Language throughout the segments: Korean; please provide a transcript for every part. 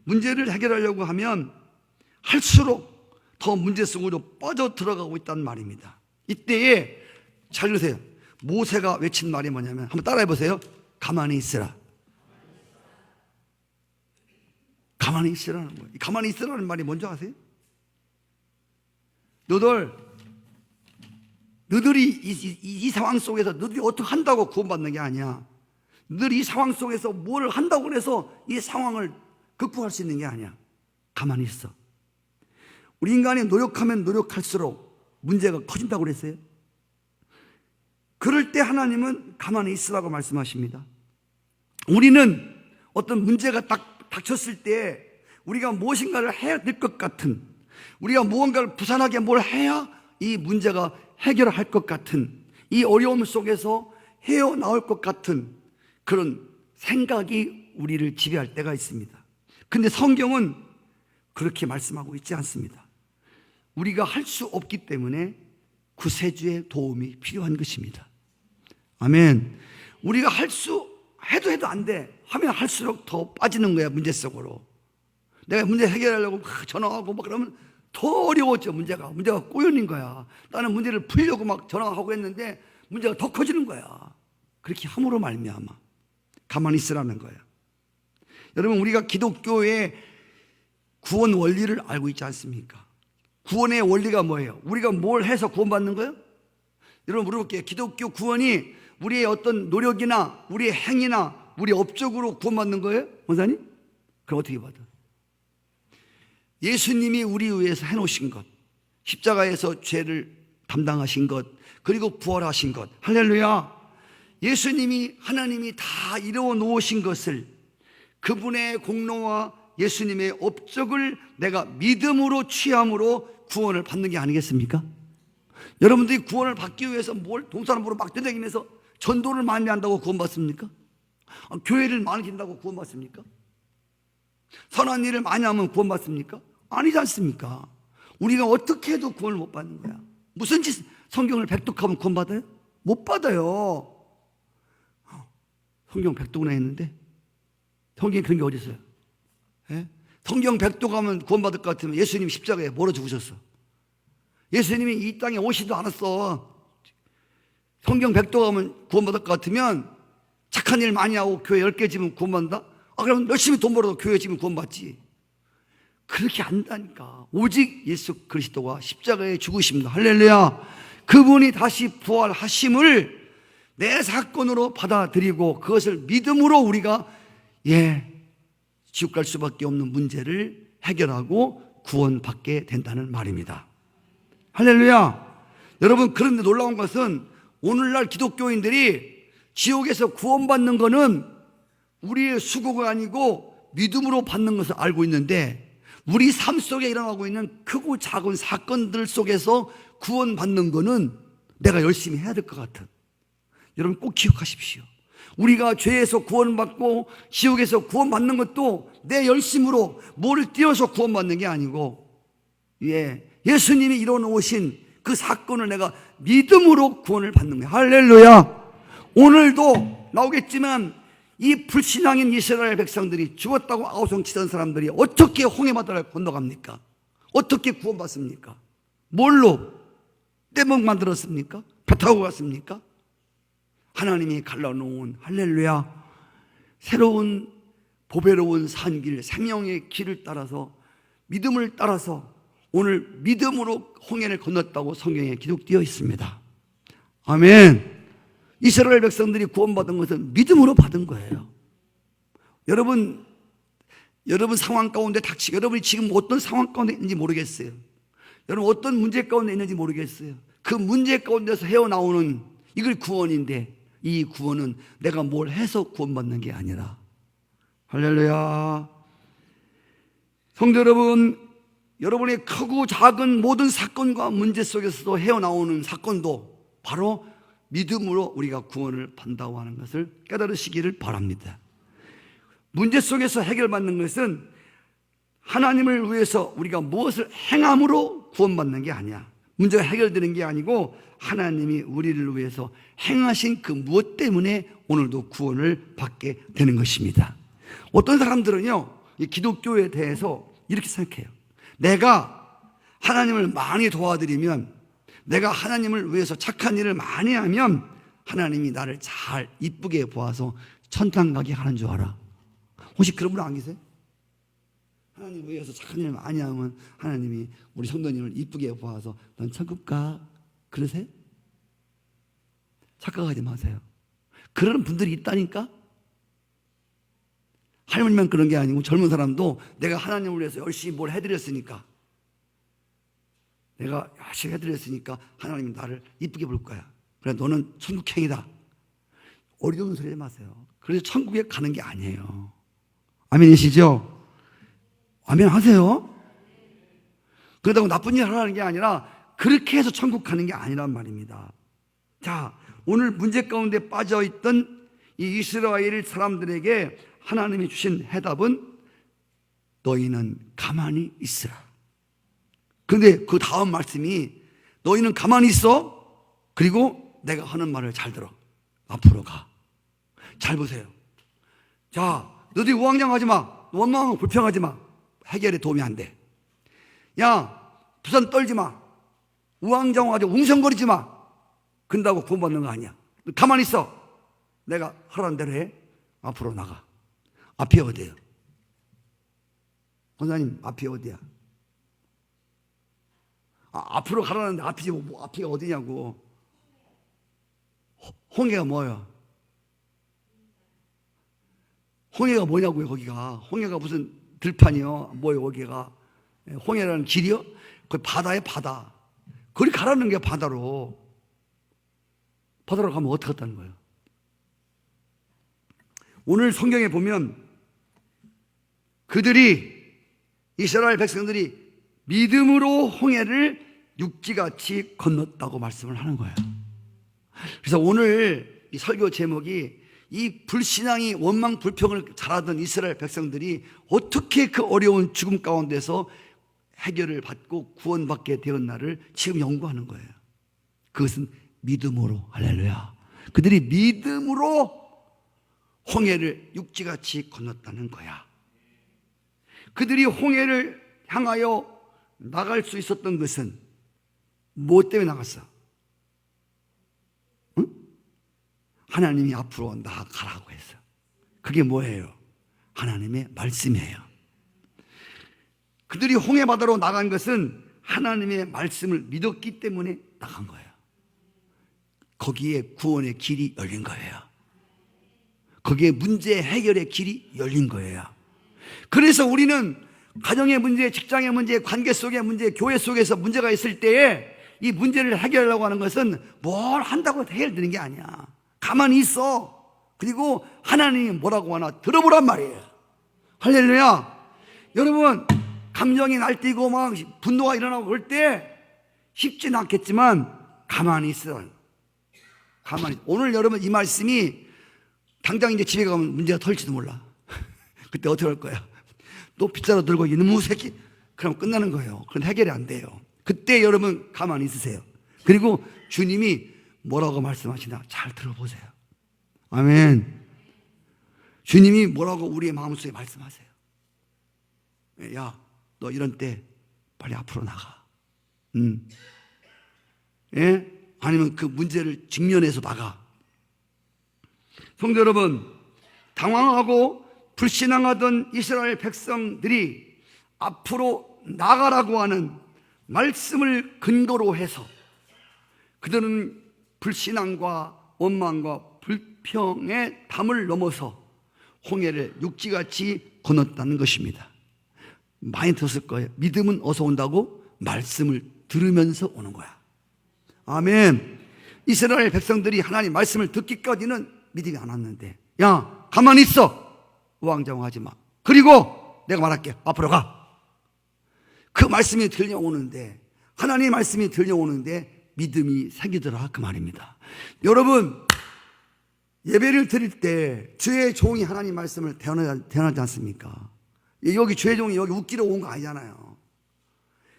문제를 해결하려고 하면 할수록 더 문제 속으로 빠져 들어가고 있다는 말입니다. 이때에 잘 들으세요. 모세가 외친 말이 뭐냐면, 한번 따라해 보세요. 가만히 있으라. 가만히 있으라는 거예요. 가만히 있으라는 말이 뭔지 아세요? 너희들이 이 상황 속에서 너희들이 어떻게 한다고 구원받는 게 아니야. 너희들이 이 상황 속에서 뭘 한다고 해서 이 상황을 극복할 수 있는 게 아니야. 가만히 있어. 우리 인간이 노력하면 노력할수록 문제가 커진다고 그랬어요. 그럴 때 하나님은 가만히 있으라고 말씀하십니다. 우리는 어떤 문제가 딱 닥쳤을 때 우리가 무엇인가를 해야 될 것 같은, 우리가 무언가를 부산하게 뭘 해야 이 문제가 해결할 것 같은, 이 어려움 속에서 헤어나올 것 같은 그런 생각이 우리를 지배할 때가 있습니다. 근데 성경은 그렇게 말씀하고 있지 않습니다. 우리가 할 수 없기 때문에 구세주의 도움이 필요한 것입니다. 아멘. 우리가 해도 안 돼. 하면 할수록 더 빠지는 거야, 문제 속으로. 내가 문제 해결하려고 전화하고 막 그러면 더 어려웠죠, 문제가. 문제가 꼬여있는 거야. 나는 문제를 풀려고 막 전화하고 했는데 문제가 더 커지는 거야. 그렇게 함으로 말미암아 가만히 있으라는 거야. 여러분, 우리가 기독교의 구원 원리를 알고 있지 않습니까? 구원의 원리가 뭐예요? 우리가 뭘 해서 구원받는 거예요? 여러분, 물어볼게요. 기독교 구원이 우리의 어떤 노력이나 우리의 행위나 우리 업적으로 구원받는 거예요? 원사님? 그럼 어떻게 받아? 예수님이 우리 위해서 해놓으신 것, 십자가에서 죄를 담당하신 것, 그리고 부활하신 것, 할렐루야. 예수님이, 하나님이 다 이루어 놓으신 것을, 그분의 공로와 예수님의 업적을 내가 믿음으로 취함으로 구원을 받는 게 아니겠습니까? 여러분들이 구원을 받기 위해서 뭘 동사람으로 막 떠다니면서 전도를 많이 한다고 구원받습니까? 교회를 많이 다닌다고 구원받습니까? 선한 일을 많이 하면 구원받습니까? 아니지 않습니까? 우리가 어떻게 해도 구원을 못 받는 거야. 무슨 짓, 성경을 백독하면 구원받아요? 못 받아요. 성경 백독이나 했는데 성경에 그런 게 어디 있어요? 예? 성경 백독하면 구원받을 것 같으면 예수님 십자가에 뭐로 죽으셨어? 예수님이 이 땅에 오시지도 않았어. 성경 백독하면 구원받을 것 같으면 착한 일 많이 하고 교회 10개 지면 구원받는다? 그럼 열심히 돈 벌어도 교회 지면 구원받지. 그렇게 안다니까. 오직 예수 그리스도가 십자가에 죽으십니다. 할렐루야. 그분이 다시 부활하심을 내 사건으로 받아들이고 그것을 믿음으로 우리가 지옥 갈 수밖에 없는 문제를 해결하고 구원받게 된다는 말입니다. 할렐루야. 여러분, 그런데 놀라운 것은 오늘날 기독교인들이 지옥에서 구원받는 것은 우리의 수고가 아니고 믿음으로 받는 것을 알고 있는데, 우리 삶 속에 일어나고 있는 크고 작은 사건들 속에서 구원받는 것은 내가 열심히 해야 될 것 같은, 여러분 꼭 기억하십시오. 우리가 죄에서 구원받고 지옥에서 구원받는 것도 내 열심으로 뭐를 띄어서 구원받는 게 아니고 예수님이 이뤄놓으신 그 사건을 내가 믿음으로 구원을 받는 거예요. 할렐루야. 오늘도 나오겠지만 이 불신앙인 이스라엘 백성들이 죽었다고 아우성 치던 사람들이 어떻게 홍해바다를 건너갑니까? 어떻게 구원받습니까? 뭘로? 떼먹 만들었습니까? 배 타고 갔습니까? 하나님이 갈라놓은, 할렐루야, 새로운 보배로운 산길, 생명의 길을 따라서, 믿음을 따라서 오늘 믿음으로 홍해를 건넜다고 성경에 기록되어 있습니다. 아멘. 이스라엘 백성들이 구원받은 것은 믿음으로 받은 거예요. 여러분 상황 가운데 여러분이 지금 어떤 상황 가운데 있는지 모르겠어요. 여러분 어떤 문제 가운데 있는지 모르겠어요. 그 문제 가운데서 헤어나오는, 이걸 구원인데, 이 구원은 내가 뭘 해서 구원받는 게 아니라, 할렐루야. 성도 여러분, 여러분의 크고 작은 모든 사건과 문제 속에서도 헤어나오는 사건도 바로 믿음으로 우리가 구원을 받는다고 하는 것을 깨달으시기를 바랍니다. 문제 속에서 해결받는 것은 하나님을 위해서 우리가 무엇을 행함으로 구원받는 게 아니야. 문제가 해결되는 게 아니고 하나님이 우리를 위해서 행하신 그 무엇 때문에 오늘도 구원을 받게 되는 것입니다. 어떤 사람들은요, 이 기독교에 대해서 이렇게 생각해요. 내가 하나님을 많이 도와드리면, 내가 하나님을 위해서 착한 일을 많이 하면 하나님이 나를 잘 이쁘게 보아서 천당 가게 하는 줄 알아. 혹시 그런 분 안 계세요? 하나님 위해서 착한 일을 많이 하면 하나님이 우리 성도님을 이쁘게 보아서 넌 천국 가. 그러세요? 착각하지 마세요. 그런 분들이 있다니까? 할머니만 그런 게 아니고 젊은 사람도 내가 하나님을 위해서 열심히 뭘 해드렸으니까, 내가 열심히 해드렸으니까 하나님이 나를 이쁘게 볼 거야. 그래, 너는 천국행이다. 어리석은 소리 하지 마세요. 그래서 천국에 가는 게 아니에요. 아멘이시죠? 아멘 하세요? 그렇다고 나쁜 일 하라는 게 아니라 그렇게 해서 천국 가는 게 아니란 말입니다. 자, 오늘 문제 가운데 빠져있던 이 이스라엘 사람들에게 하나님이 주신 해답은 너희는 가만히 있으라. 그런데 그 다음 말씀이 너희는 가만히 있어. 그리고 내가 하는 말을 잘 들어. 앞으로 가. 잘 보세요. 자, 너희들이 우왕좌왕하지 마. 원망하고 불평하지 마. 해결에 도움이 안 돼. 야, 부산 떨지 마. 우왕좌왕하지 웅성거리지 마. 근다고 구원받는 거 아니야. 가만히 있어. 내가 하라는 대로 해. 앞으로 나가. 앞이 어디예요? 권사님, 앞이 어디야? 앞으로 가라는데 앞이 어디냐고. 홍해가 뭐야? 홍해가 뭐냐고요, 거기가. 홍해가 무슨 들판이요? 뭐예요, 거기가? 홍해라는 길이요? 거기 바다에 바다. 거기 가라는 게 바다로. 바다로 가면 어떻게 했다는 거예요? 오늘 성경에 보면 그들이, 이스라엘 백성들이 믿음으로 홍해를 육지같이 건넜다고 말씀을 하는 거예요. 그래서 오늘 이 설교 제목이 이 불신앙이 원망 불평을 잘하던 이스라엘 백성들이 어떻게 그 어려운 죽음 가운데서 해결을 받고 구원받게 되었나를 지금 연구하는 거예요. 그것은 믿음으로. 할렐루야. 그들이 믿음으로 홍해를 육지같이 건넜다는 거야. 그들이 홍해를 향하여 나갈 수 있었던 것은 뭐 때문에 나갔어? 응? 하나님이 앞으로 나아가라고 했어. 그게 뭐예요? 하나님의 말씀이에요. 그들이 홍해 바다로 나간 것은 하나님의 말씀을 믿었기 때문에 나간 거예요. 거기에 구원의 길이 열린 거예요. 거기에 문제 해결의 길이 열린 거예요. 그래서 우리는 가정의 문제, 직장의 문제, 관계 속의 문제, 교회 속에서 문제가 있을 때에 이 문제를 해결하려고 하는 것은 뭘 한다고 해결되는 게 아니야. 가만히 있어. 그리고 하나님이 뭐라고 하나 들어보란 말이에요. 할렐루야. 여러분, 감정이 날뛰고 막 분노가 일어나고 그럴 때 쉽지는 않겠지만 가만히 있어. 가만히. 오늘 여러분 이 말씀이 당장 이제 집에 가면 문제가 털지도 몰라. 그때 어떻게 할 거야? 또 빗자루 들고 이놈의 새끼. 그럼 끝나는 거예요. 그건 해결이 안 돼요. 그때 여러분 가만히 있으세요. 그리고 주님이 뭐라고 말씀하시나 잘 들어보세요. 아멘. 주님이 뭐라고 우리의 마음속에 말씀하세요. 야, 너 이런 때 빨리 앞으로 나가. 예? 아니면 그 문제를 직면해서 나가. 성도 여러분, 당황하고 불신앙하던 이스라엘 백성들이 앞으로 나가라고 하는 말씀을 근거로 해서 그들은 불신앙과 원망과 불평의 담을 넘어서 홍해를 육지같이 건넜다는 것입니다. 많이 들었을 거예요. 믿음은 어디서 온다고? 말씀을 들으면서 오는 거야. 아멘. 이스라엘 백성들이 하나님 말씀을 듣기까지는 믿음이 안 왔는데, 야, 가만히 있어. 우왕좌왕하지 마. 그리고 내가 말할게. 앞으로 가. 그 말씀이 들려오는데, 하나님의 말씀이 들려오는데 믿음이 생기더라, 그 말입니다. 여러분, 예배를 드릴 때 주의 종이 하나님 말씀을 대언하지 않습니까? 여기 주의 종이 여기 웃기러 온 거 아니잖아요.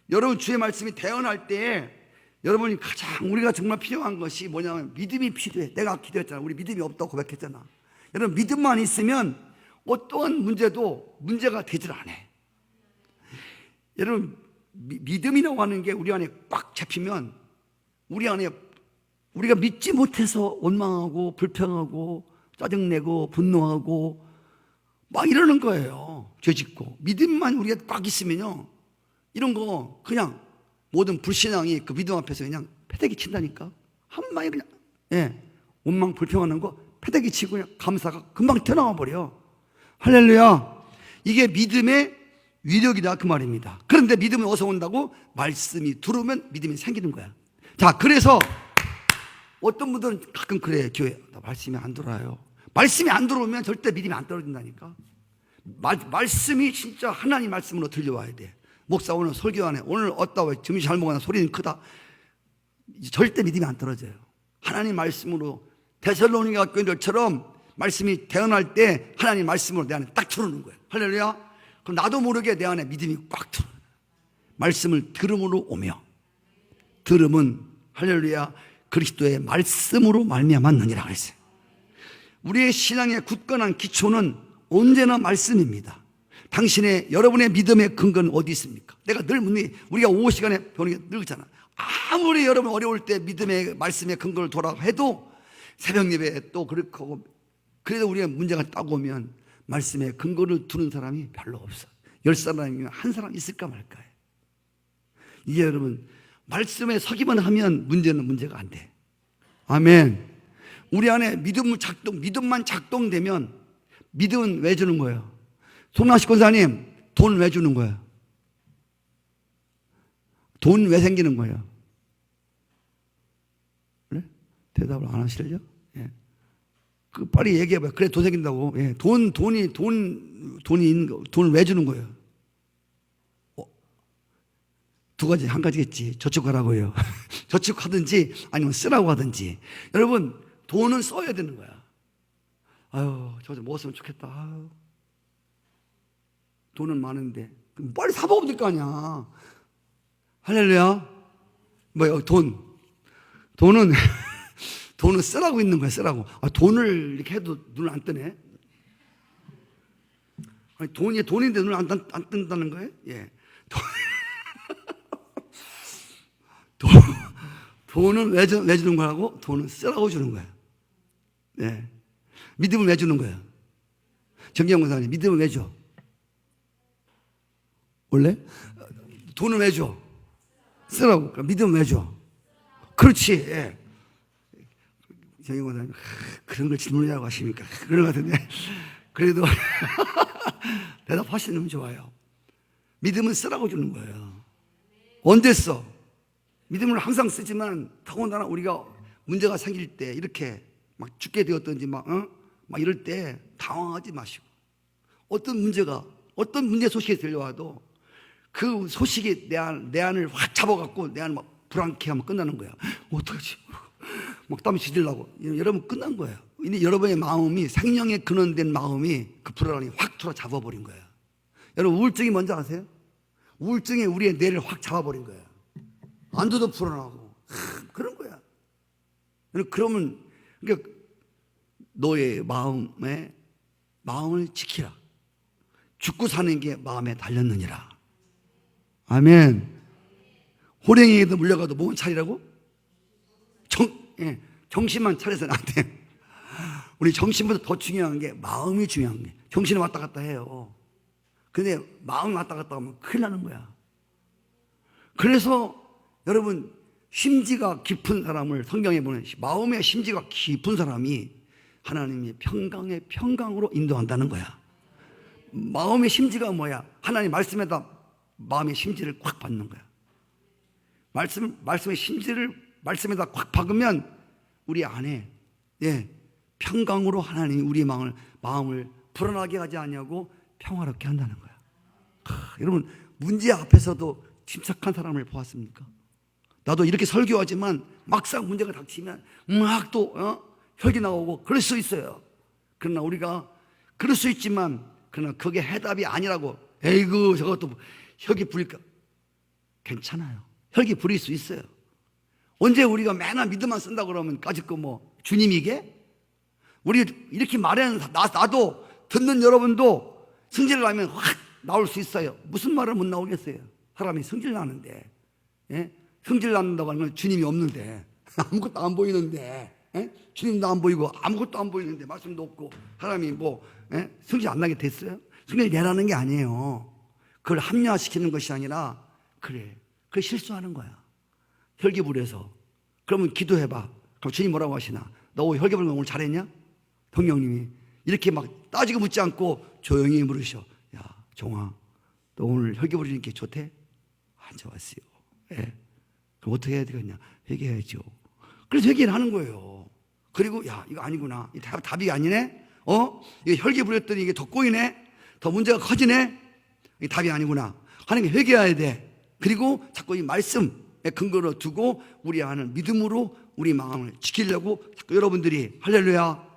여러분, 주의 말씀이 대언할 때 여러분이 가장 우리가 정말 필요한 것이 뭐냐면 믿음이 필요해. 내가 기도했잖아. 우리 믿음이 없다고 고백했잖아. 여러분, 믿음만 있으면 어떠한 문제도 문제가 되질 않아. 여러분, 믿음이라고 하는 게 우리 안에 꽉 잡히면 우리 안에 우리가 믿지 못해서 원망하고 불평하고 짜증내고 분노하고 막 이러는 거예요. 죄짓고. 믿음만 우리가 꽉 있으면요, 이런 거 그냥 모든 불신앙이 그 믿음 앞에서 그냥 패대기 친다니까. 한마디 그냥 원망 불평하는 거 패대기 치고 그냥 감사가 금방 튀어나와 버려. 할렐루야. 이게 믿음의 위력이다 그 말입니다. 그런데 믿음은 어디서 온다고? 말씀이 들어오면 믿음이 생기는 거야. 자, 그래서 어떤 분들은 가끔 그래. 교회 나 말씀이 안 들어와요. 말씀이 안 들어오면 절대 믿음이 안 떨어진다니까. 말씀이 진짜 하나님 말씀으로 들려와야 돼. 목사 오늘 설교하네. 오늘 어따 점심 잘 먹었나 소리는 크다. 절대 믿음이 안 떨어져요. 하나님 말씀으로 데살로니가 교인들처럼 말씀이 태어날 때 하나님 말씀으로 내 안에 딱 들어오는 거예요. 할렐루야. 그럼 나도 모르게 내 안에 믿음이 꽉 들어오는 거예요. 말씀을 들음으로 오며, 들음은 할렐루야 그리스도의 말씀으로 말미암았느니라 그랬어요. 우리의 신앙의 굳건한 기초는 언제나 말씀입니다. 여러분의 믿음의 근거는 어디 있습니까? 내가 늘 우리가 오후 시간에 배우는 게 늘잖아. 아무리 여러분 어려울 때 믿음의 말씀의 근거를 돌아 해도 새벽 예배에 또 그렇게 하고, 그래도 우리가 문제가 딱 오면 말씀의 근거를 두는 사람이 별로 없어. 10사람이면 한 사람 있을까 말까요? 이게 여러분 말씀에 서기만 하면 문제는 문제가 안 돼. 아멘. 우리 안에 믿음만 작동되면, 믿음은 왜 주는 거예요? 송나식 권사님, 돈 왜 주는 거예요? 돈 왜 생기는 거예요? 그래? 대답을 안 하실래요? 예. 빨리 얘기해봐요. 그래, 돈 생긴다고. 예. 돈을 왜 주는 거예요? 두 가지, 한 가지겠지. 저축하라고요. 저축하든지 아니면 쓰라고 하든지. 여러분, 돈은 써야 되는 거야. 아유, 저 뭐 쓰면 좋겠다. 아유. 돈은 많은데 빨리 사먹으면 될 거 아니야. 할렐루야. 뭐야, 돈은 돈은 쓰라고 있는 거야. 쓰라고. 돈을 이렇게 해도 눈을 안 뜨네. 아니, 돈인데 눈을 안 뜬다는 거예요? 예. 돈은 왜 주는 거라고? 돈은 쓰라고 주는 거야. 네. 믿음은 왜 주는 거야? 정기영 권사님, 믿음은 왜 줘? 원래? 돈은 왜 줘? 쓰라고. 그럼 믿음은 왜 줘? 그렇지. 예. 정기영 권사님, 그런 걸 질문이라고 하십니까? 그런 것 같은데. 그래도 대답하시는 분 좋아요. 믿음은 쓰라고 주는 거예요. 언제 써? 믿음을 항상 쓰지만 더군다나 우리가 문제가 생길 때, 이렇게 막 죽게 되었든지 막 이럴 때 당황하지 마시고, 어떤 문제 소식이 들려와도 그 소식이 내 안을 확 잡아갖고 내 안을 막 불안케하면 끝나는 거야. 어떡하지? 막 땀이 지들라고. 여러분 끝난 거예요. 이제 여러분의 마음이, 생명에 근원된 마음이 그 불안이 확 틀어 잡아버린 거예요. 여러분 우울증이 뭔지 아세요? 우울증이 우리의 뇌를 확 잡아버린 거예요. 안도도 불안하고 그런 거야. 그러면 그러니까 너의 마음을 지키라. 죽고 사는 게 마음에 달렸느니라. 아멘. 호랭이에도 물려가도 몸은 차리라고? 정신만 차려서는 안 돼. 우리 정신보다 더 중요한 게 마음이 중요한 게. 정신은 왔다 갔다 해요. 근데 마음이 왔다 갔다 하면 큰일 나는 거야. 그래서 여러분, 심지가 깊은 사람을 성경에 보면 마음의 심지가 깊은 사람이 하나님이 평강으로 인도한다는 거야. 마음의 심지가 뭐야? 하나님 말씀에다 마음의 심지를 꽉 받는 거야. 말씀의 심지를 말씀에다 꽉 박으면 우리 안에 평강으로 하나님이 우리 마음을 불안하게 하지 않냐고 평화롭게 한다는 거야. 여러분, 문제 앞에서도 침착한 사람을 보았습니까? 나도 이렇게 설교하지만 막상 문제가 닥치면 막 또 혈기 나오고 그럴 수 있어요. 그러나 우리가 그럴 수 있지만, 그러나 그게 해답이 아니라고, 에이구 저것도 혈기 부릴까? 괜찮아요. 혈기 부릴 수 있어요. 언제 우리가 맨날 믿음만 쓴다 그러면 까짓 거 뭐 주님이게? 우리 이렇게 말하는 나도 듣는 여러분도 성질을 나면 확 나올 수 있어요. 무슨 말을 못 나오겠어요? 사람이 성질 나는데, 예? 성질 난다고 하는 건 주님이 없는데, 아무것도 안 보이는데, 예? 주님도 안 보이고 아무것도 안 보이는데 말씀도 없고 사람이 뭐 성질 안 나게 됐어요? 성질 내라는 게 아니에요. 그걸 합리화시키는 것이 아니라 그래 실수하는 거야. 혈기부려서. 그러면 기도해봐. 그럼 주님 뭐라고 하시나? 너 혈기부른 오늘 잘했냐? 성령님이 이렇게 막 따지고 묻지 않고 조용히 물으셔. 야 종아, 너 오늘 혈기부리는 게 좋대? 안 좋았어요. 예. 그럼 어떻게 해야 되겠냐? 회개해야죠. 그래서 회개를 하는 거예요. 그리고 야 이거 아니구나. 이 답이 아니네. 이게 혈기 부렸더니 이게 더 꼬이네. 더 문제가 커지네. 이 답이 아니구나. 하나님께 회개해야 돼. 그리고 자꾸 이 말씀에 근거로 두고 우리 안을 믿음으로 우리 마음을 지키려고 자꾸 여러분들이 할렐루야.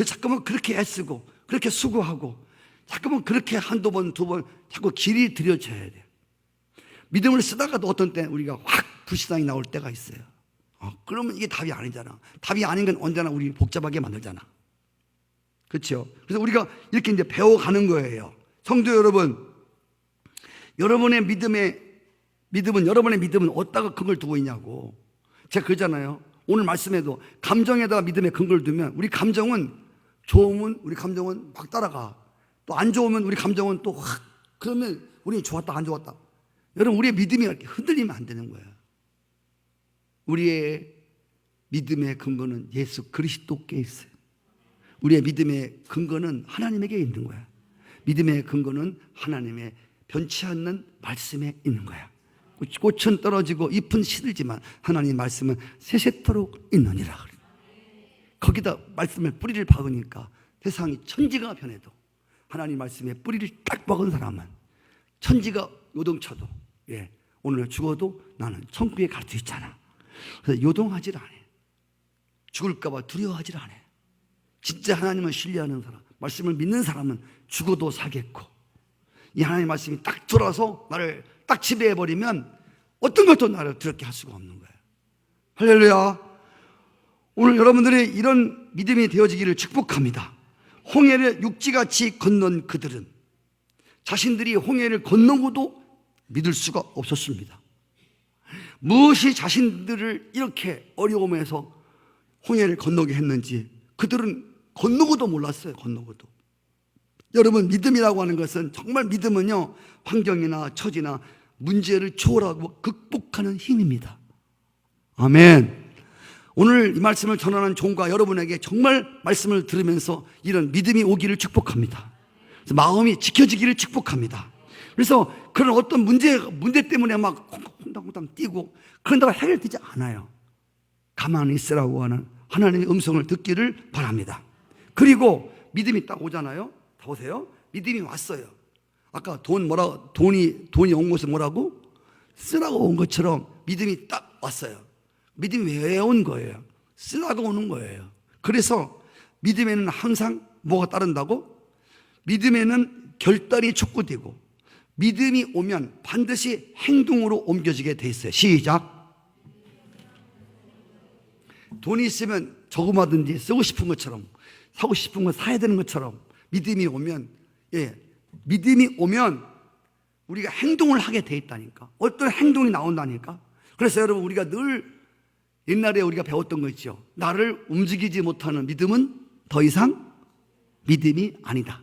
자꾸만 그렇게 애쓰고 그렇게 수고하고 자꾸만 그렇게 한두 번 두 번 자꾸 길이 들여져야 돼. 믿음을 쓰다가도 어떤 때 우리가 확 불신앙이 나올 때가 있어요. 그러면 이게 답이 아니잖아. 답이 아닌 건 언제나 우리 복잡하게 만들잖아. 그렇죠? 그래서 우리가 이렇게 이제 배워가는 거예요. 성도 여러분, 여러분의 믿음은 어디다가 근거를 두고 있냐고. 제가 그러잖아요. 오늘 말씀에도 감정에다가 믿음의 근거를 두면 우리 감정은 좋으면 우리 감정은 막 따라가. 또 안 좋으면 우리 감정은 또 확. 그러면 우리 좋았다 안 좋았다. 여러분 우리의 믿음이 이렇게 흔들리면 안 되는 거예요. 우리의 믿음의 근거는 예수 그리스도께 있어요. 우리의 믿음의 근거는 하나님에게 있는 거야. 믿음의 근거는 하나님의 변치 않는 말씀에 있는 거야. 꽃은 떨어지고 잎은 시들지만 하나님 말씀은 세세토록 있느니라. 거기다 말씀의 뿌리를 박으니까 세상이 천지가 변해도 하나님 말씀에 뿌리를 딱 박은 사람은 천지가 요동쳐도 오늘 죽어도 나는 천국에 갈 수 있잖아. 그래서 요동하질 않아. 죽을까 봐 두려워하질 않아. 진짜 하나님을 신뢰하는 사람, 말씀을 믿는 사람은 죽어도 살겠고 이 하나님 말씀이 딱 들어와서 나를 딱 지배해버리면 어떤 것도 나를 두렵게 할 수가 없는 거예요. 할렐루야. 오늘 여러분들의 이런 믿음이 되어지기를 축복합니다. 홍해를 육지같이 건넌 그들은 자신들이 홍해를 건너고도 믿을 수가 없었습니다. 무엇이 자신들을 이렇게 어려움에서 홍해를 건너게 했는지 그들은 건너고도 몰랐어요. 건너고도. 여러분 믿음이라고 하는 것은 정말 믿음은요 환경이나 처지나 문제를 초월하고 극복하는 힘입니다. 아멘. 오늘 이 말씀을 전하는 종과 여러분에게 정말 말씀을 들으면서 이런 믿음이 오기를 축복합니다. 그래서 마음이 지켜지기를 축복합니다. 그래서 그런 어떤 문제 때문에 막 콩닥콩닥 뛰고 그런다고 해결되지 않아요. 가만히 있으라고 하는 하나님의 음성을 듣기를 바랍니다. 그리고 믿음이 딱 오잖아요. 다 보세요. 믿음이 왔어요. 아까 돈이 온 것은 뭐라고? 쓰라고 온 것처럼 믿음이 딱 왔어요. 믿음이 왜 온 거예요? 쓰라고 오는 거예요. 그래서 믿음에는 항상 뭐가 따른다고? 믿음에는 결단이 촉구되고 믿음이 오면 반드시 행동으로 옮겨지게 돼 있어요. 시작. 돈이 있으면 조그마든지 쓰고 싶은 것처럼 사고 싶은 거 사야 되는 것처럼 믿음이 오면 믿음이 오면 우리가 행동을 하게 돼 있다니까. 어떤 행동이 나온다니까. 그래서 여러분 우리가 늘 옛날에 우리가 배웠던 거 있죠. 나를 움직이지 못하는 믿음은 더 이상 믿음이 아니다.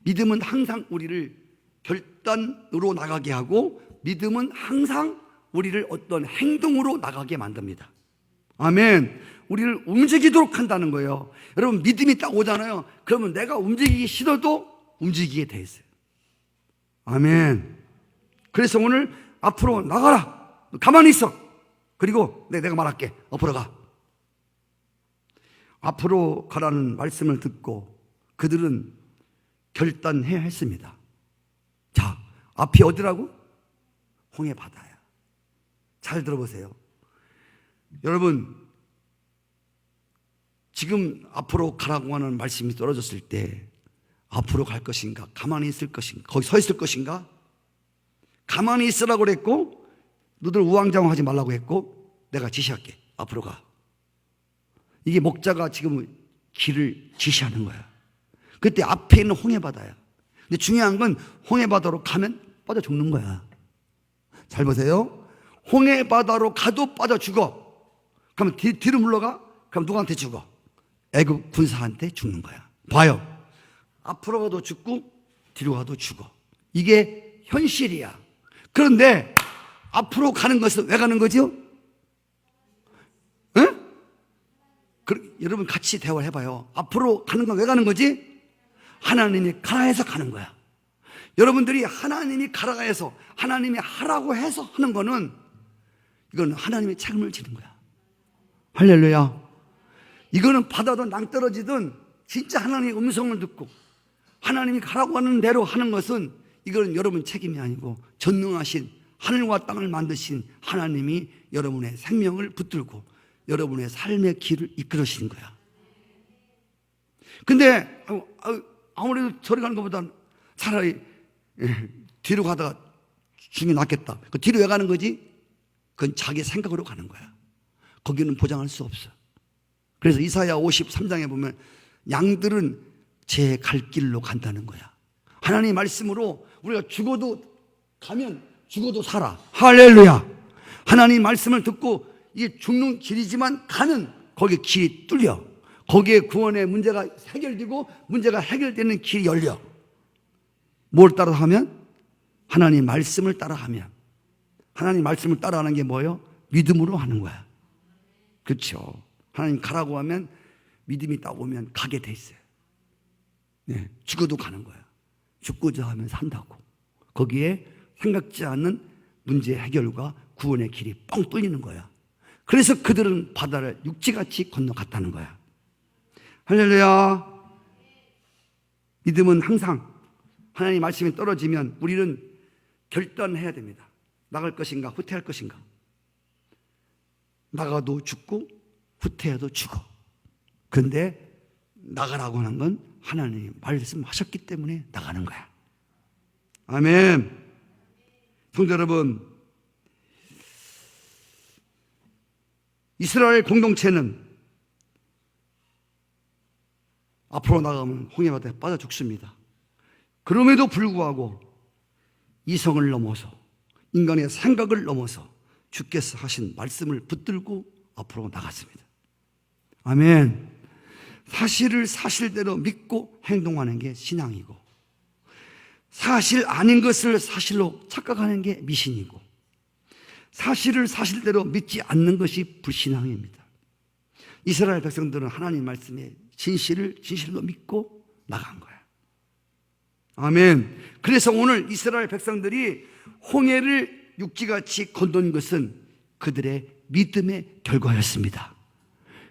믿음은 항상 우리를 결단으로 나가게 하고 믿음은 항상 우리를 어떤 행동으로 나가게 만듭니다. 아멘. 우리를 움직이도록 한다는 거예요. 여러분 믿음이 딱 오잖아요. 그러면 내가 움직이기 싫어도 움직이게 돼 있어요. 아멘. 그래서 오늘 앞으로 나가라. 가만히 있어. 그리고 내가 말할게. 앞으로 가. 앞으로 가라는 말씀을 듣고 그들은 결단해야 했습니다. 자, 앞이 어디라고? 홍해 바다야. 잘 들어보세요. 여러분, 지금 앞으로 가라고 하는 말씀이 떨어졌을 때 앞으로 갈 것인가? 가만히 있을 것인가? 거기 서 있을 것인가? 가만히 있으라고 그랬고 너들 우왕좌왕하지 말라고 했고 내가 지시할게. 앞으로 가. 이게 목자가 지금 길을 지시하는 거야. 그때 앞에 있는 홍해바다야. 근데 중요한 건 홍해바다로 가면 빠져 죽는 거야. 잘 보세요. 홍해바다로 가도 빠져 죽어. 그러면 뒤로 물러가? 그럼 누구한테 죽어? 애국 군사한테 죽는 거야. 봐요. 앞으로 가도 죽고 뒤로 가도 죽어. 이게 현실이야. 그런데 앞으로 가는 것은 왜 가는 거죠? 응? 여러분 같이 대화를 해봐요. 앞으로 가는 건 왜 가는 거지? 하나님이 가라 해서 가는 거야. 여러분들이 하나님이 가라 해서, 하나님이 하라고 해서 하는 거는, 이거는 하나님의 책임을 지는 거야. 할렐루야. 이거는 바다든 낭떠러지든 진짜 하나님의 음성을 듣고 하나님이 가라고 하는 대로 하는 것은, 이거는 여러분 책임이 아니고 전능하신 하늘과 땅을 만드신 하나님이 여러분의 생명을 붙들고 여러분의 삶의 길을 이끌으시는 거야. 근데 아무래도 저리 가는 것보다 차라리 뒤로 가다가 죽이 낫겠다. 그 뒤로 왜 가는 거지? 그건 자기 생각으로 가는 거야. 거기는 보장할 수 없어. 그래서 이사야 53장에 보면 양들은 제 갈 길로 간다는 거야. 하나님의 말씀으로 우리가 죽어도 가면 죽어도 살아. 할렐루야. 하나님의 말씀을 듣고 이게 죽는 길이지만 가는 거기에 길이 뚫려. 거기에 구원의 문제가 해결되고 문제가 해결되는 길이 열려. 뭘 따라하면? 하나님 말씀을 따라하면. 하나님 말씀을 따라하는 게 뭐예요? 믿음으로 하는 거야. 그렇죠. 하나님 가라고 하면 믿음이 딱 오면 가게 돼 있어요. 네, 죽어도 가는 거야. 죽고자 하면 산다고. 거기에 생각지 않는 문제 해결과 구원의 길이 뻥 뚫리는 거야. 그래서 그들은 바다를 육지같이 건너갔다는 거야. 할렐루야. 믿음은 항상 하나님 말씀이 떨어지면 우리는 결단해야 됩니다. 나갈 것인가 후퇴할 것인가. 나가도 죽고 후퇴해도 죽어. 그런데 나가라고 하는 건 하나님이 말씀하셨기 때문에 나가는 거야. 아멘. 성도 여러분, 이스라엘 공동체는 앞으로 나가면 홍해바다에 빠져 죽습니다. 그럼에도 불구하고 이성을 넘어서 인간의 생각을 넘어서 주께서 하신 말씀을 붙들고 앞으로 나갔습니다. 아멘. 사실을 사실대로 믿고 행동하는 게 신앙이고, 사실 아닌 것을 사실로 착각하는 게 미신이고, 사실을 사실대로 믿지 않는 것이 불신앙입니다. 이스라엘 백성들은 하나님 말씀의 진실을 진실로 믿고 나간 거야. 아멘. 그래서 오늘 이스라엘 백성들이 홍해를 육지같이 건넌 것은 그들의 믿음의 결과였습니다.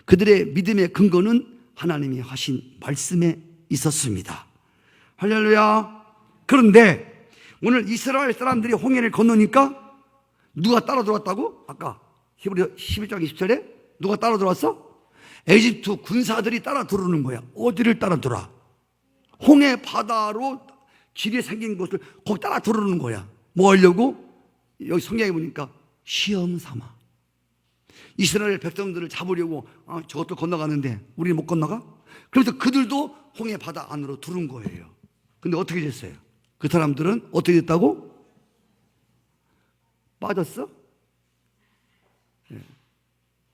그들의 믿음의 근거는 하나님이 하신 말씀에 있었습니다. 할렐루야. 그런데 오늘 이스라엘 사람들이 홍해를 건너니까 누가 따라 들어왔다고? 아까 히브리 11장 20절에 누가 따라 들어왔어? 에집트 군사들이 따라 들어오는 거야. 어디를 따라 들어와? 홍해 바다로 길이 생긴 곳을 거기 따라 들어오는 거야. 뭐 하려고? 여기 성경에 보니까 시험 삼아. 이스라엘 백성들을 잡으려고 저것도 건너가는데 우리는 못 건너가? 그래서 그들도 홍해 바다 안으로 들어온 거예요. 근데 어떻게 됐어요? 그 사람들은 어떻게 됐다고? 빠졌어? 네.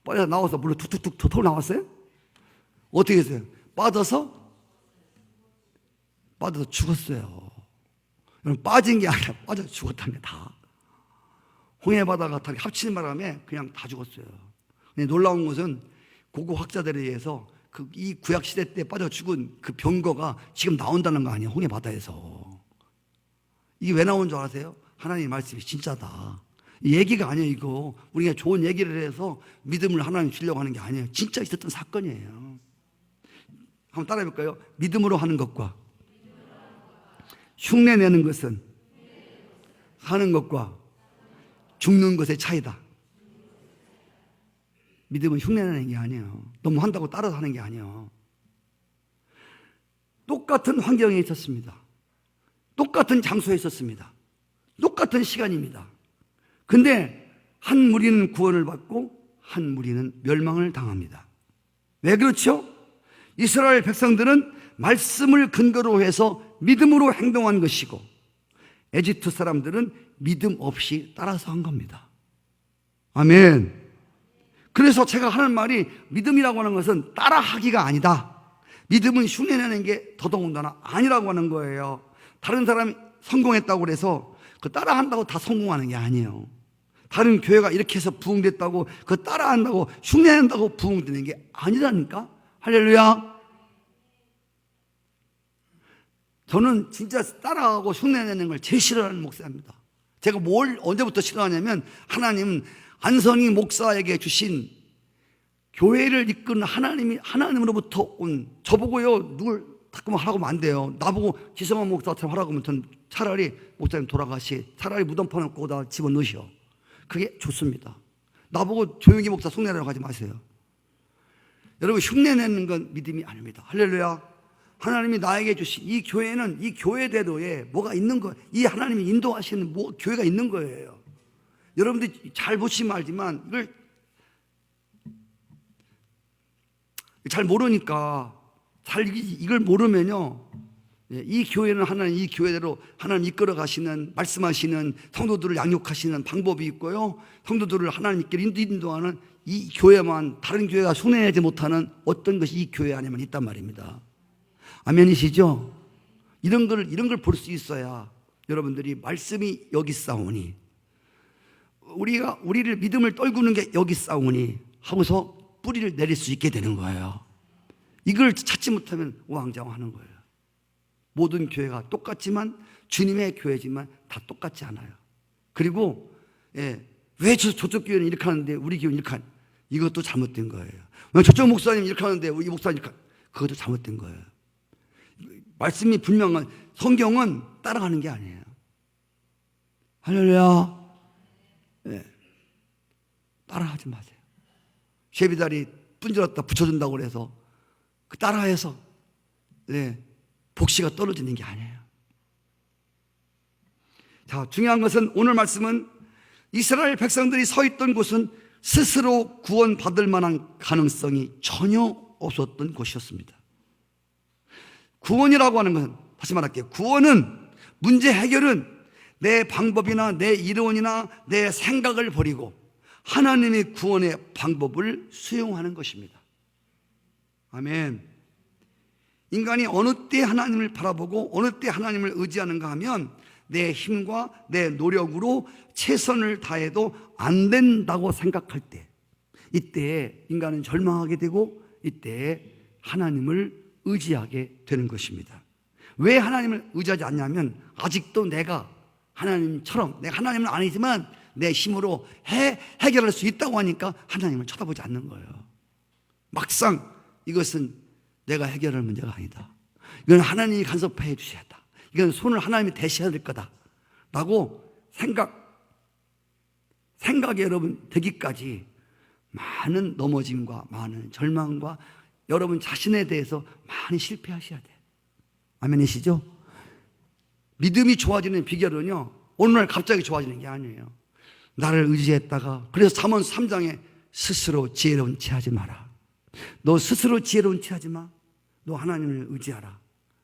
빠져 나와서 물로 툭툭툭 털 나왔어요? 어떻게 했어요? 빠져서 죽었어요. 빠진 게 아니라 빠져 죽었다며 다. 홍해 바다가 다 합치는 바람에 그냥 다 죽었어요. 근데 놀라운 것은 고고 학자들에 의해서 이 구약 시대 때 빠져 죽은 그 병거가 지금 나온다는 거 아니에요? 홍해 바다에서. 이게 왜 나온 줄 아세요? 하나님의 말씀이 진짜다. 이 얘기가 아니에요. 이거 우리가 좋은 얘기를 해서 믿음을 하나님 주려고 하는 게 아니에요. 진짜 있었던 사건이에요. 한번 따라해 볼까요? 믿음으로 하는 것과 흉내내는 것은 사는 것과 죽는 것의 차이다. 믿음은 흉내내는 게 아니에요. 너무 한다고 따라서 하는 게 아니에요. 똑같은 환경에 있었습니다. 똑같은 장소에 있었습니다. 똑같은 시간입니다. 근데 한 무리는 구원을 받고 한 무리는 멸망을 당합니다. 왜 그렇죠? 이스라엘 백성들은 말씀을 근거로 해서 믿음으로 행동한 것이고 에집트 사람들은 믿음 없이 따라서 한 겁니다. 아멘. 그래서 제가 하는 말이 믿음이라고 하는 것은 따라하기가 아니다. 믿음은 흉내내는 게 더더군다나 아니라고 하는 거예요. 다른 사람이 성공했다고 해서 그 따라한다고 다 성공하는 게 아니에요. 다른 교회가 이렇게 해서 부흥됐다고 그 따라한다고 흉내낸다고 부흥되는 게 아니라니까. 할렐루야. 저는 진짜 따라하고 흉내내는 걸 제일 싫어하는 목사입니다. 제가 뭘 언제부터 싫어하냐면 하나님은 안성희 목사에게 주신 교회를 이끄는 하나님으로부터 온 저보고요 누굴 자꾸만 하라고 하면 안 돼요. 나보고 지성원 목사처럼 하라고 하면 저는 차라리 목사님 돌아가시 차라리 무덤판 거기다 집어넣으시오. 그게 좋습니다. 나보고 조용히 목사 흉내내라고 하지 마세요. 여러분 흉내내는 건 믿음이 아닙니다. 할렐루야. 하나님이 나에게 주신 이 교회는 이 교회대로에 뭐가 있는 거예요. 이 하나님이 인도하시는 교회가 있는 거예요. 여러분들이 잘 보시면 알지만 이걸 잘 모르니까 이걸 모르면요 이 교회는 하나님 이 교회대로 하나님 이끌어 가시는 말씀하시는 성도들을 양육하시는 방법이 있고요 성도들을 하나님께 인도하는 이 교회만 다른 교회가 흉내내지 못하는 어떤 것이 이 교회 안에만 있단 말입니다. 아멘이시죠? 이런 걸 볼 수 있어야 여러분들이 말씀이 여기 싸우니 우리를 믿음을 떨구는 게 여기 싸우니 하고서 뿌리를 내릴 수 있게 되는 거예요. 이걸 찾지 못하면 우왕좌왕하는 거예요. 모든 교회가 똑같지만 주님의 교회지만 다 똑같지 않아요. 그리고 왜 저쪽 교회는 이렇게 하는데 우리 교회는 이렇게 이것도 잘못된 거예요. 왜 저쪽 목사님 이렇게 하는데 우리 목사님 이렇게 그것도 잘못된 거예요. 말씀이 분명한 성경은 따라가는 게 아니에요. 할렐루야. 따라하지 마세요. 쉐비다리 분질렀다 붙여준다고 그래서 그 따라해서 복시가 떨어지는 게 아니에요. 자, 중요한 것은 오늘 말씀은 이스라엘 백성들이 서 있던 곳은 스스로 구원받을 만한 가능성이 전혀 없었던 곳이었습니다. 구원이라고 하는 것은 다시 말할게요. 구원은 문제 해결은 내 방법이나 내 이론이나 내 생각을 버리고 하나님의 구원의 방법을 수용하는 것입니다. 아멘. 인간이 어느 때 하나님을 바라보고 어느 때 하나님을 의지하는가 하면 내 힘과 내 노력으로 최선을 다해도 안 된다고 생각할 때 이때 인간은 절망하게 되고 이때 하나님을 의지하게 되는 것입니다. 왜 하나님을 의지하지 않냐면 아직도 내가 하나님처럼 내가 하나님은 아니지만 내 힘으로 해결할 수 있다고 하니까 하나님을 쳐다보지 않는 거예요. 막상 이것은 내가 해결할 문제가 아니다. 이건 하나님이 간섭해 주셔야 한다. 이건 손을 하나님이 대셔야 될 거다 라고 생각이 여러분 되기까지 많은 넘어짐과 많은 절망과 여러분 자신에 대해서 많이 실패하셔야 돼요. 아멘이시죠? 믿음이 좋아지는 비결은요 오늘날 갑자기 좋아지는 게 아니에요. 나를 의지했다가 그래서 잠언 3장에 스스로 지혜로운 채 하지 마라. 너 스스로 지혜로운 채 하지 마. 너 하나님을 의지하라.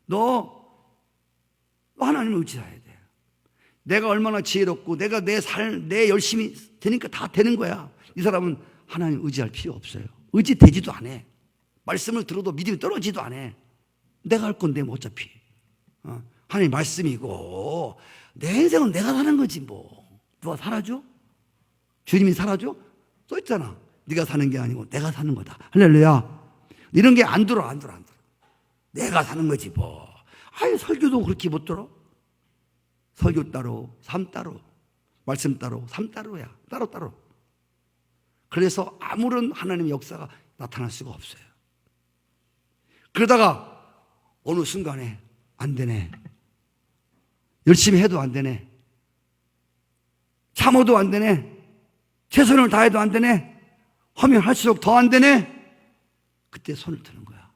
너 하나님을 의지해야 돼. 내가 얼마나 지혜롭고 내가 내 열심히 되니까 다 되는 거야. 이 사람은 하나님 의지할 필요 없어요. 의지되지도 않아. 말씀을 들어도 믿음이 떨어지지도 않아. 내가 할 건데 뭐 어차피 하나님 말씀이고 내 인생은 내가 사는 거지 뭐. 누가 살아줘? 주님이 살아줘? 써있잖아. 네가 사는 게 아니고 내가 사는 거다. 할렐루야. 이런 게 안 들어. 내가 사는 거지 뭐. 아예 설교도 그렇게 못 들어. 설교 따로, 삶 따로, 말씀 따로, 삶 따로야. 따로. 그래서 아무런 하나님의 역사가 나타날 수가 없어요. 그러다가 어느 순간에 안 되네. 열심히 해도 안 되네. 참아도 안 되네. 최선을 다해도 안 되네. 하면 할수록 더 안 되네. 그때 손을 드는 거야.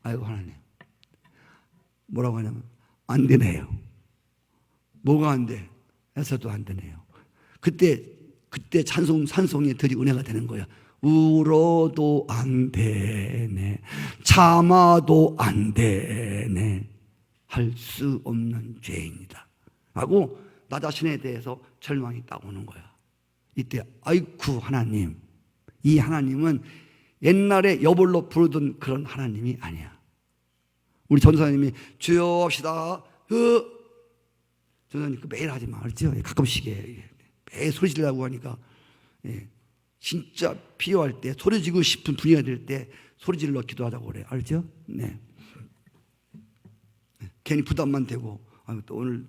아이고 하나님. 뭐라고 하냐면 안 되네요. 뭐가 안 돼? 해서도 안 되네요. 그때 산송이 들이 은혜가 되는 거야. 울어도 안 되네, 참아도 안 되네, 할 수 없는 죄입니다 하고 나 자신에 대해서 절망이 딱 오는 거야. 이때 아이쿠 하나님, 이 하나님은 옛날에 여벌로 부르던 그런 하나님이 아니야. 우리 전사님이 주여 합시다. 전사님 그 매일 하지 마, 알죠? 가끔씩 해. 매일 소리 지르려고 하니까, 예. 진짜 필요할 때, 소리 지르고 싶은 분위기가 될 때 소리 질러 기도하자고 그래, 알죠? 네. 괜히 부담만 되고, 또 오늘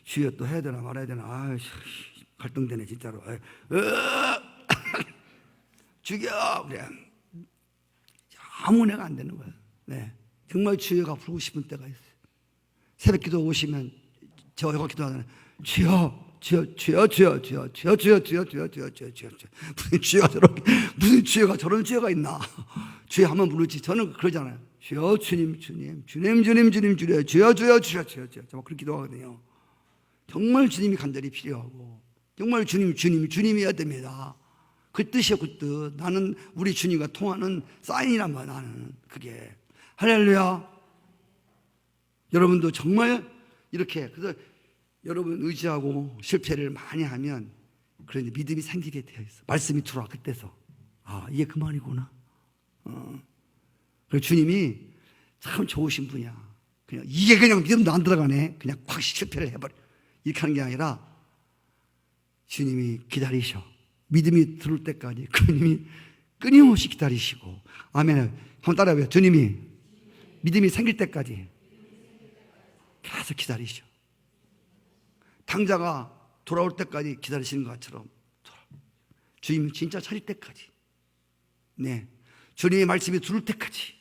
주여 또 해야 되나 말아야 되나, 갈등되네 진짜로. 죽여 그래. 아무 내가 안 되는 거야. 네. 정말 주여가 부르고 싶은 때가 있어요. 새벽 기도 오시면 저희가 기도하잖아요. 주여, 주여, 주여, 주여, 주여, 주여, 주여, 주여, 주여, 주여, 주여, 주여. 무슨 주여가 저런 주여가 있나? 주여 한번 부르지. 저는 그러잖아요. 주여, 주님, 주님, 주님, 주님, 주님, 주여, 주여, 주여, 주여, 주여, 주여. 정말 그렇게 기도하거든요. 정말 주님이 간절히 필요하고, 정말 주님, 주님, 주님이어야 됩니다. 그 뜻이요, 그 뜻. 나는 우리 주님과 통하는 사인이란 말이야, 나는. 그게. 할렐루야. 여러분도 정말 이렇게, 그래서 여러분 의지하고 실패를 많이 하면 그런 믿음이 생기게 되어 있어. 말씀이 들어와, 그때서. 이게 그 말이구나. 그리고 주님이 참 좋으신 분이야. 그냥 이게 그냥 믿음도 안 들어가네. 그냥 확 실패를 해버려. 이렇게 하는 게 아니라 주님이 기다리셔. 믿음이 들을 때까지 주님이 끊임없이 기다리시고. 아멘. 한번 따라해봐요. 주님이 믿음이 생길 때까지 계속 기다리셔. 당자가 돌아올 때까지 기다리시는 것처럼 주님이 진짜 차릴 때까지, 네, 주님의 말씀이 들을 때까지,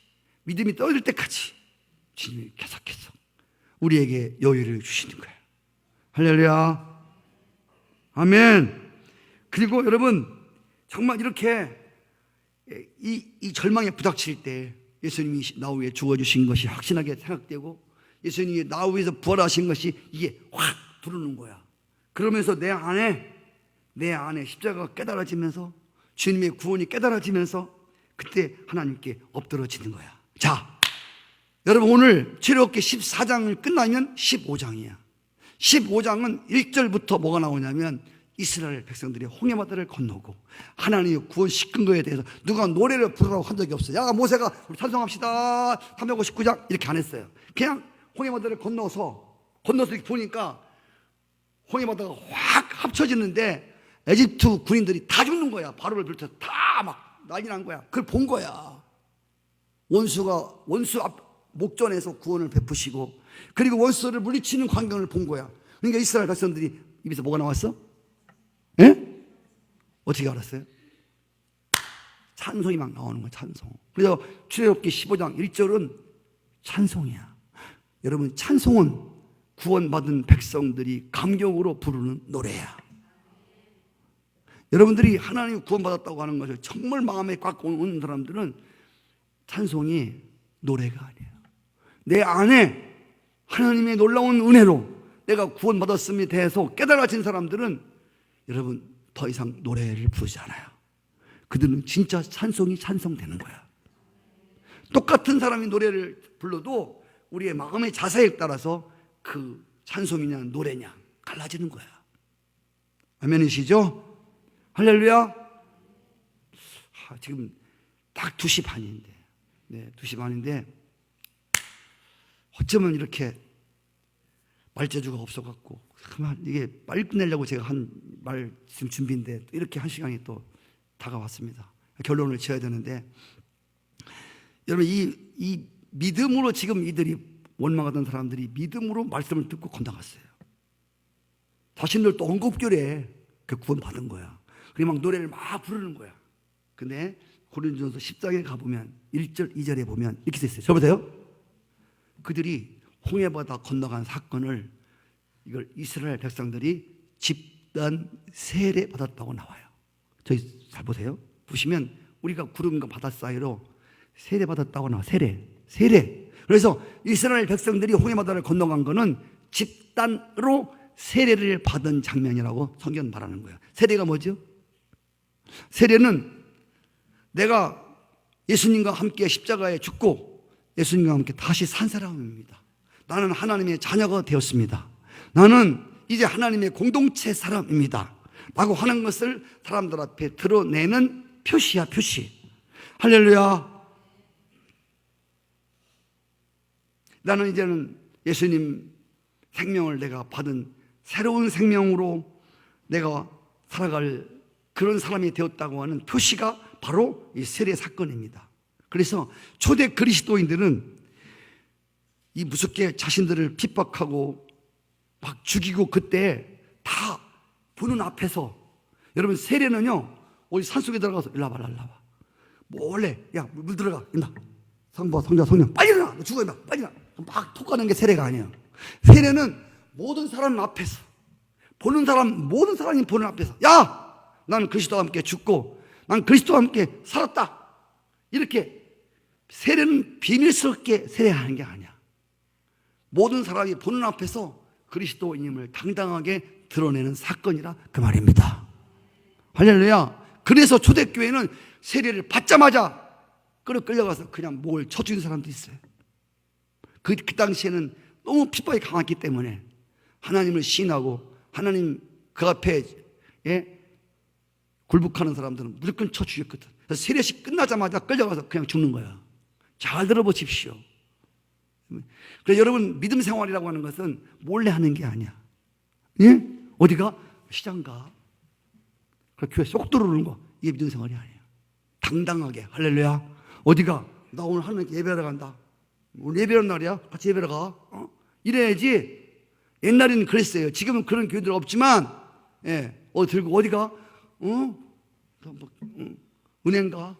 믿음이 떠들 때까지 주님이 계속해서 우리에게 여유를 주시는 거예요. 할렐루야. 아멘. 그리고 여러분 정말 이렇게 이 절망에 부닥칠 때 예수님이 나 위에 죽어주신 것이 확신하게 생각되고 예수님이 나 위에서 부활하신 것이 이게 확 들어오는 거야. 그러면서 내 안에 십자가가 깨달아지면서 주님의 구원이 깨달아지면서 그때 하나님께 엎드러지는 거야. 자, 여러분 오늘 출애굽기 14장을 끝나면 15장이야. 15장은 1절부터 뭐가 나오냐면 이스라엘 백성들이 홍해바다를 건너고 하나님의 구원 시킨 거에 대해서 누가 노래를 부르라고 한 적이 없어요. 야, 모세가 우리 찬송합시다 359장 이렇게 안 했어요. 그냥 홍해바다를 건너서 이렇게 보니까 홍해바다가 확 합쳐지는데 에집트 군인들이 다 죽는 거야. 바로를 비롯해서 다 막 난리 난 거야. 그걸 본 거야. 원수 앞 목전에서 구원을 베푸시고 그리고 원수를 물리치는 광경을 본 거야. 그러니까 이스라엘 백성들이 입에서 뭐가 나왔어? 예? 어떻게 알았어요? 찬송이 막 나오는 거야. 찬송. 그래서 출애굽기 15장 1절은 찬송이야. 여러분 찬송은 구원받은 백성들이 감격으로 부르는 노래야. 여러분들이 하나님 구원받았다고 하는 것을 정말 마음에 꽉 오는 사람들은 찬송이 노래가 아니에요. 내 안에 하나님의 놀라운 은혜로 내가 구원받았음에 대해서 깨달아진 사람들은 여러분 더 이상 노래를 부르지 않아요. 그들은 진짜 찬송이 찬송되는 거야. 똑같은 사람이 노래를 불러도 우리의 마음의 자세에 따라서 그 찬송이냐 노래냐 갈라지는 거야. 아멘이시죠? 할렐루야. 지금 딱 2시 반인데, 네, 2시 반인데 어쩌면 이렇게 말재주가 없어갖고 이게 빨리 끝내려고 제가 한 말씀 준비인데 이렇게 한 시간이 또 다가왔습니다. 결론을 지어야 되는데 여러분 이 믿음으로 지금 이들이 원망하던 사람들이 믿음으로 말씀을 듣고 건너갔어요. 자신들도 엉겁결에 그 구원 받은 거야. 그리고 막 노래를 막 부르는 거야. 근데 고린도전서 10장에 가보면 1절 2절에 보면 이렇게 돼 있어요. 저보세요. 그들이 홍해바다 건너간 사건을 이걸 이스라엘 백성들이 집단 세례 받았다고 나와요. 저기 잘 보세요. 보시면 우리가 구름과 바다 사이로 세례 받았다고 나와. 세례. 그래서 이스라엘 백성들이 홍해바다를 건너간 거는 집단으로 세례를 받은 장면이라고 성경 말하는 거예요. 세례가 뭐죠? 세례는 내가 예수님과 함께 십자가에 죽고 예수님과 함께 다시 산 사람입니다. 나는 하나님의 자녀가 되었습니다. 나는 이제 하나님의 공동체 사람입니다. 라고 하는 것을 사람들 앞에 드러내는 표시야, 표시. 할렐루야. 나는 이제는 예수님 생명을 내가 받은 새로운 생명으로 내가 살아갈 그런 사람이 되었다고 하는 표시가 바로 이 세례 사건입니다. 그래서 초대 그리스도인들은 이 무섭게 자신들을 핍박하고 막 죽이고 그때 다 보는 앞에서, 여러분 세례는요 어디 산속에 들어가서 일로 와봐, 일로 와봐, 몰래 야 물 들어가, 일어나, 성부 성자 성령 빨리 일어나, 너 죽어, 일어나 빨리 일어나, 막 톡하는 게 세례가 아니에요. 세례는 모든 사람 앞에서, 보는 사람, 모든 사람이 보는 앞에서, 야 나는 그리스도와 함께 죽고 난 그리스도와 함께 살았다, 이렇게. 세례는 비밀스럽게 세례하는 게 아니야. 모든 사람이 보는 앞에서 그리스도인임을 당당하게 드러내는 사건이라 그 말입니다. 할렐루야. 그래서 초대교회는 세례를 받자마자 끌려가서 그냥 목을 쳐주는 사람도 있어요. 그 당시에는 너무 핍박이 강했기 때문에 하나님을 시인하고 하나님 그 앞에 굴복하는 사람들은 무조건 쳐 죽였거든. 그래서 세례식 끝나자마자 끌려가서 그냥 죽는 거야. 잘 들어보십시오. 그래서 여러분, 믿음 생활이라고 하는 것은 몰래 하는 게 아니야. 예? 어디가? 시장 가. 교회 쏙 들어오는 거, 이게 믿음 생활이 아니에요. 당당하게. 할렐루야. 어디가? 나 오늘 하나님께 예배하러 간다. 오늘 예배하는 날이야. 같이 예배하러 가. 이래야지. 옛날에는 그랬어요. 지금은 그런 교회들 없지만, 예, 들고 어디가? 은행 가.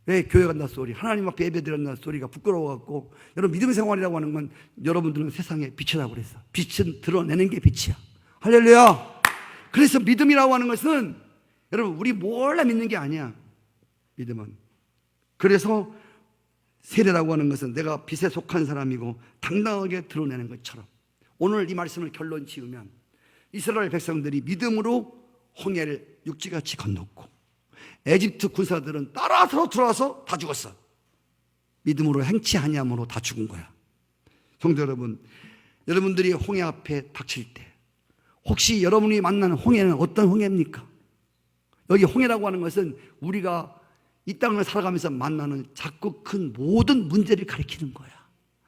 왜 교회 간다 소리, 하나님 앞에 예배 드린다 소리가 부끄러워갖고. 여러분, 믿음 생활이라고 하는 건 여러분들은 세상에 빛이라고 그랬어. 빛은 드러내는 게 빛이야. 할렐루야. 그래서 믿음이라고 하는 것은 여러분, 우리 몰래 믿는 게 아니야. 믿음은. 그래서 세례라고 하는 것은 내가 빛에 속한 사람이고 당당하게 드러내는 것처럼, 오늘 이 말씀을 결론 지으면 이스라엘 백성들이 믿음으로 홍해를 육지같이 건넜고 에집트 군사들은 따라서 들어와서 다 죽었어. 믿음으로 행치 아니함으로 다 죽은 거야. 성도 여러분, 여러분들이 홍해 앞에 닥칠 때 혹시 여러분이 만나는 홍해는 어떤 홍해입니까? 여기 홍해라고 하는 것은 우리가 이 땅을 살아가면서 만나는 작고 큰 모든 문제를 가리키는 거야.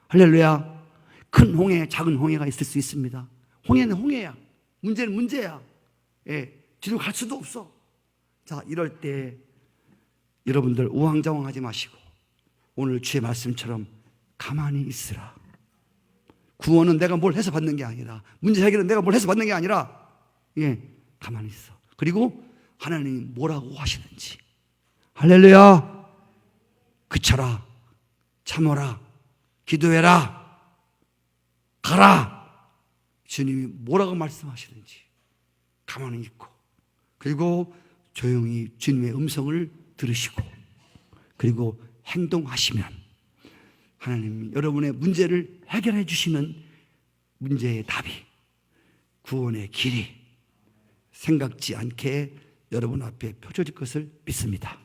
할렐루야. 큰 홍해, 작은 홍해가 있을 수 있습니다. 홍해는 홍해야. 문제는 문제야. 예, 뒤로 갈 수도 없어. 자, 이럴 때 여러분들 우왕좌왕하지 마시고 오늘 주의 말씀처럼 가만히 있으라. 구원은 내가 뭘 해서 받는 게 아니라, 문제 해결은 내가 뭘 해서 받는 게 아니라, 예, 가만히 있어. 그리고 하나님이 뭐라고 하시는지. 할렐루야. 그쳐라, 참어라, 기도해라, 가라. 주님이 뭐라고 말씀하시는지 가만히 있고, 그리고 조용히 주님의 음성을 들으시고, 그리고 행동하시면 하나님 여러분의 문제를 해결해 주시는 문제의 답이, 구원의 길이 생각지 않게 여러분 앞에 펼쳐질 것을 믿습니다.